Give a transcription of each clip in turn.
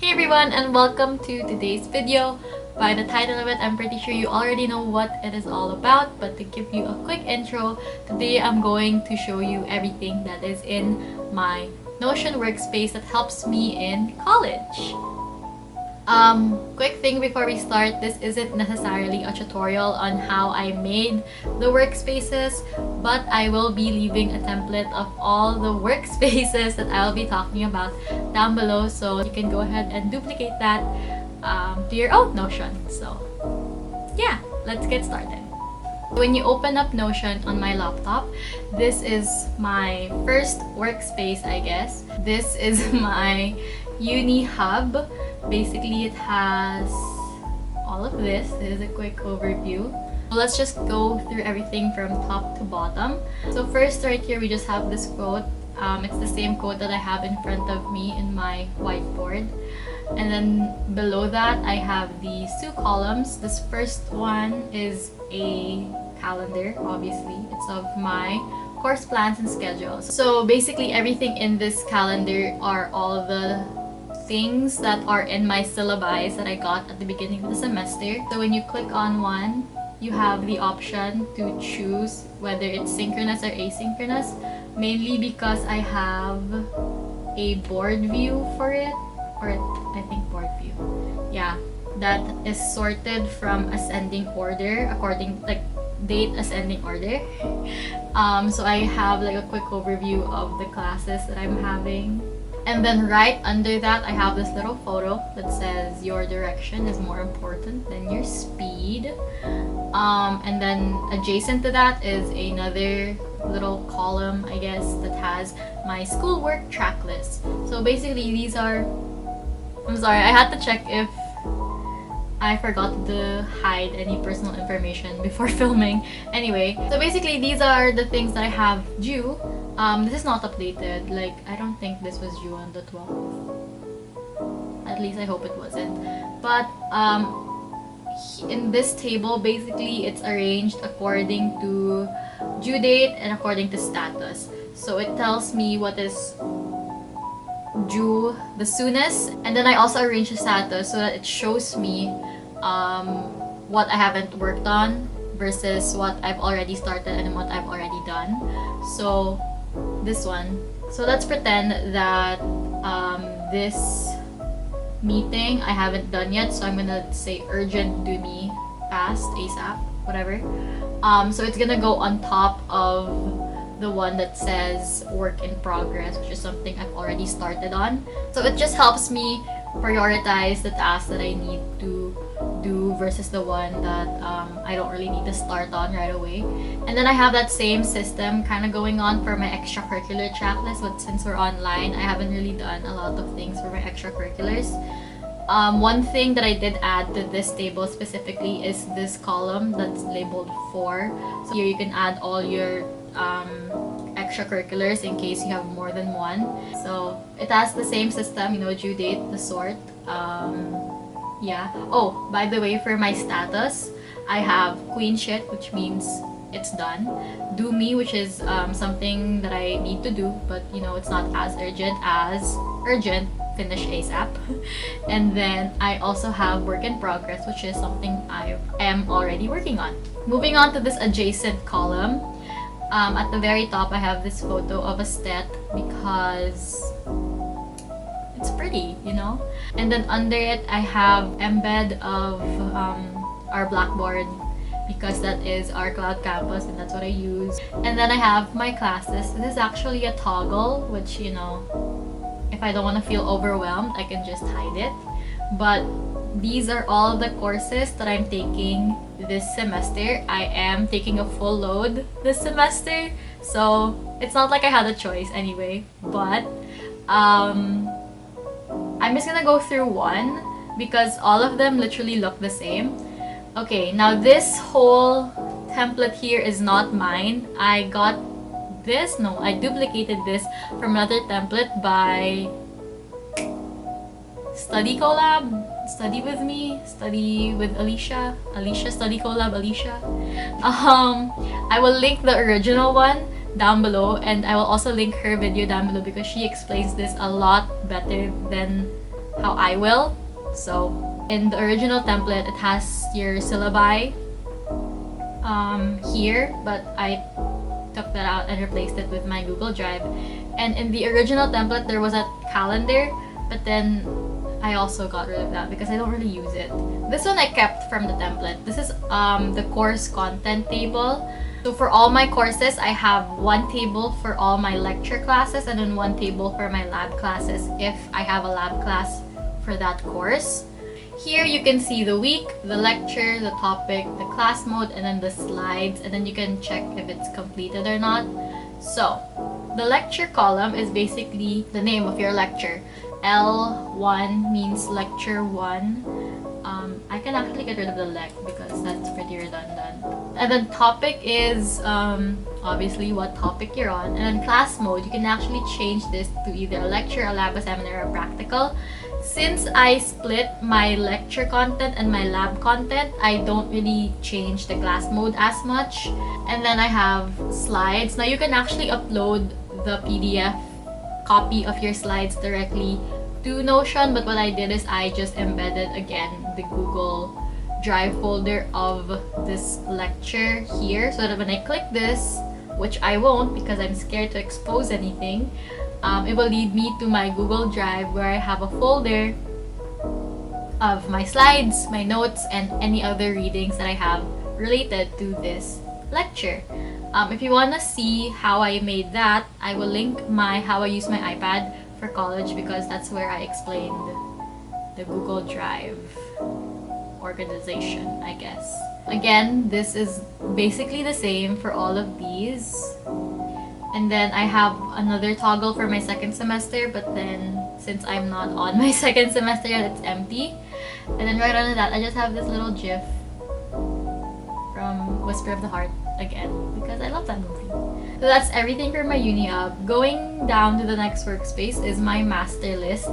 Hey everyone, and welcome to today's video. By the title of it, I'm pretty sure you already know what it is all about, but to give you a quick intro, today I'm going to show you everything that is in my Notion workspace that helps me in college. Quick thing before we start, this isn't necessarily a tutorial on how I made the workspaces, but I will be leaving a template of all the workspaces that I'll be talking about down below, so you can go ahead and duplicate that to your own Notion. So yeah, let's get started. When you open up Notion on my laptop, this is my first workspace, I guess. This is my uni hub. Basically, it has all of this. This is a quick overview. Let's just go through everything from top to bottom. So first, right here, we just have this quote. It's the same quote that I have in front of me in my whiteboard. And then below that, I have these two columns. This first one is a calendar, obviously. It's of my course plans and schedules. So basically, everything in this calendar are all the things that are in my syllabi that I got at the beginning of the semester. So when you click on one, you have the option to choose whether it's synchronous or asynchronous, mainly because I have a board view for it, or I think board view. Yeah, that is sorted from ascending order, according like date ascending order. So I have like a quick overview of the classes that I'm having. And then right under that, I have this little photo that says your direction is more important than your speed. And then adjacent to that is another little column, I guess, that has my schoolwork track list. So basically these are, I'm sorry, I had to check if I forgot to hide any personal information before filming. Anyway, so basically these are the things that I have due. This is not updated. Like, I don't think this was due on the 12th. At least I hope it wasn't. But in this table, basically it's arranged according to due date and according to status. So it tells me what is due the soonest, and then I also arrange the status so that it shows me what I haven't worked on versus what I've already started and what I've already done. So this one. So let's pretend that this meeting I haven't done yet, so I'm gonna say urgent, do me fast, ASAP, whatever. So it's gonna go on top of the one that says work in progress, which is something I've already started on. So it just helps me prioritize the tasks that I need to do versus the one that I don't really need to start on right away. And then I have that same system kind of going on for my extracurricular checklist, but since we're online, I haven't really done a lot of things for my extracurriculars. One thing that I did add to this table specifically is this column that's labeled 4. So here you can add all your extracurriculars in case you have more than one. So it has the same system, you know, due date, the sort. Yeah. Oh, by the way, for my status, I have queen shit, which means it's done. Do me, which is something that I need to do, but you know, it's not as urgent, finish ASAP. And then I also have work in progress, which is something I am already working on. Moving on to this adjacent column, at the very top, I have this photo of a stet because it's pretty, you know? And then under it, I have embed of our Blackboard because that is our cloud campus and that's what I use. And then I have my classes. This is actually a toggle, which, you know, if I don't want to feel overwhelmed, I can just hide it. But these are all the courses that I'm taking this semester. I am taking a full load this semester, so it's not like I had a choice anyway. But I'm just gonna go through one because all of them literally look the same. Okay, now this whole template here is not mine. I got this, no, I duplicated this from another template by Study Collab, Study with me, Study with Alicia, Study Collab, Alicia. I will link the original one down below, and I will also link her video down below because she explains this a lot better than how I will. So in the original template, it has your syllabi here, but I took that out and replaced it with my Google Drive. And in the original template, there was a calendar, but then I also got rid of that because I don't really use it. This one I kept from the template. This is the course content table. So for all my courses, I have one table for all my lecture classes and then one table for my lab classes if I have a lab class for that course. Here you can see the week, the lecture, the topic, the class mode, and then the slides, and then you can check if it's completed or not. So the lecture column is basically the name of your lecture. L1 means lecture 1. I can actually get rid of the lec because that's pretty redundant. And then topic is obviously what topic you're on. And then class mode, you can actually change this to either a lecture, a lab, a seminar, or a practical. Since I split my lecture content and my lab content, I don't really change the class mode as much. And then I have slides. Now you can actually upload the PDF copy of your slides directly to Notion, but what I did is I just embedded again the Google Drive folder of this lecture here, so that when I click this, which I won't because I'm scared to expose anything, it will lead me to my Google Drive where I have a folder of my slides, my notes, and any other readings that I have related to this lecture. If you want to see how I made that, I will link how I use my iPad for college because that's where I explained the Google Drive organization, I guess. Again, this is basically the same for all of these. And then I have another toggle for my second semester, but then since I'm not on my second semester yet, it's empty. And then right under that, I just have this little GIF from Whisper of the Heart again because I love that movie. So that's everything for my uni hub. Going down to the next workspace is my master list.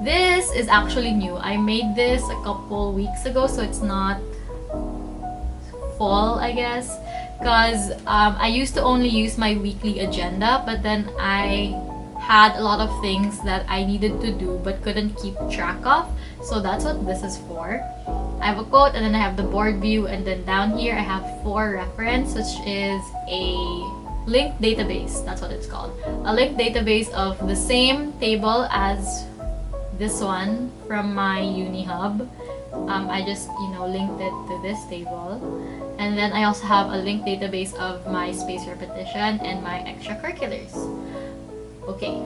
This is actually new. I made this a couple weeks ago, so it's not full, I guess, because I used to only use my weekly agenda, but then I had a lot of things that I needed to do but couldn't keep track of, so that's what this is for. I have a quote, and then I have the board view, and then down here I have 4 reference, which is a linked database. That's what it's called. A linked database of the same table as this one from my uni hub. I just linked it to this table, and then I also have a linked database of my space repetition and my extracurriculars. Okay,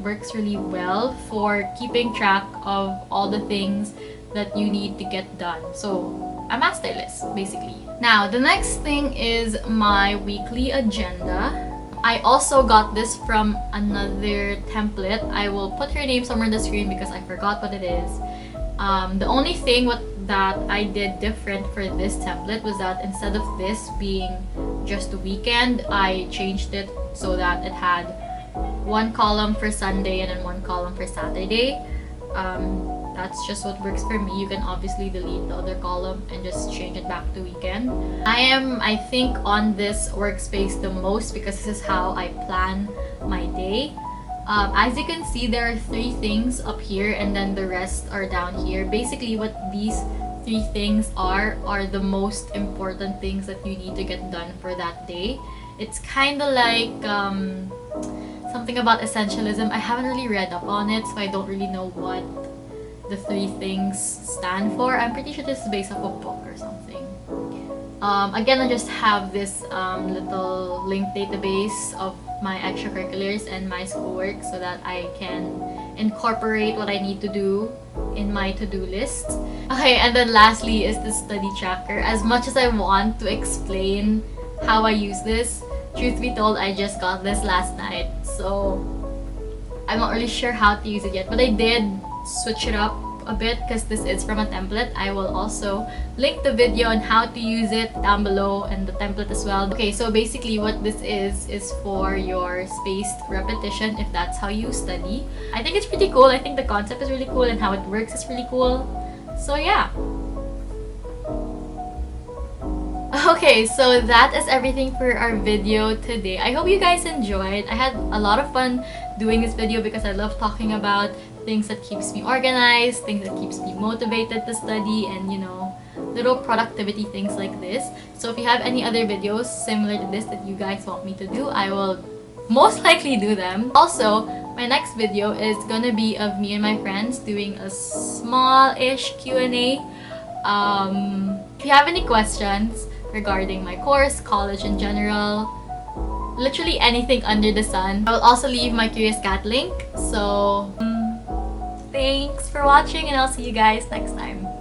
works really well for keeping track of all the things that you need to get done. So a master list basically. Now the next thing is my weekly agenda. I also got this from another template. I will put her name somewhere on the screen because I forgot what it is. The only thing that I did different for this template was that instead of this being just a weekend, I changed it so that it had one column for Sunday and then one column for Saturday. That's just what works for me. You can obviously delete the other column and just change it back to weekend. I think, on this workspace the most because this is how I plan my day. As you can see, there are 3 things up here and then the rest are down here. Basically, what these 3 things are the most important things that you need to get done for that day. It's kind of like something about essentialism. I haven't really read up on it, so I don't really know what the 3 things stand for. I'm pretty sure this is based off a book or something. Again, I just have this little linked database of my extracurriculars and my schoolwork so that I can incorporate what I need to do in my to-do list. Okay, and then lastly is the study tracker. As much as I want to explain how I use this, truth be told, I just got this last night, so I'm not really sure how to use it yet, but I did switch it up a bit because this is from a template. I will also link the video on how to use it down below and the template as well. Okay, so basically what this is for your spaced repetition if that's how you study. I think it's pretty cool. I think the concept is really cool and how it works is really cool. So yeah. Okay, so that is everything for our video today. I hope you guys enjoyed. I had a lot of fun doing this video because I love talking about things that keeps me organized, things that keeps me motivated to study, and little productivity things like this. So if you have any other videos similar to this that you guys want me to do, I will most likely do them. Also, my next video is gonna be of me and my friends doing a small-ish Q&A. If you have any questions regarding my course, college in general, literally anything under the sun, I will also leave my Curious Cat link. So, thanks for watching, and I'll see you guys next time.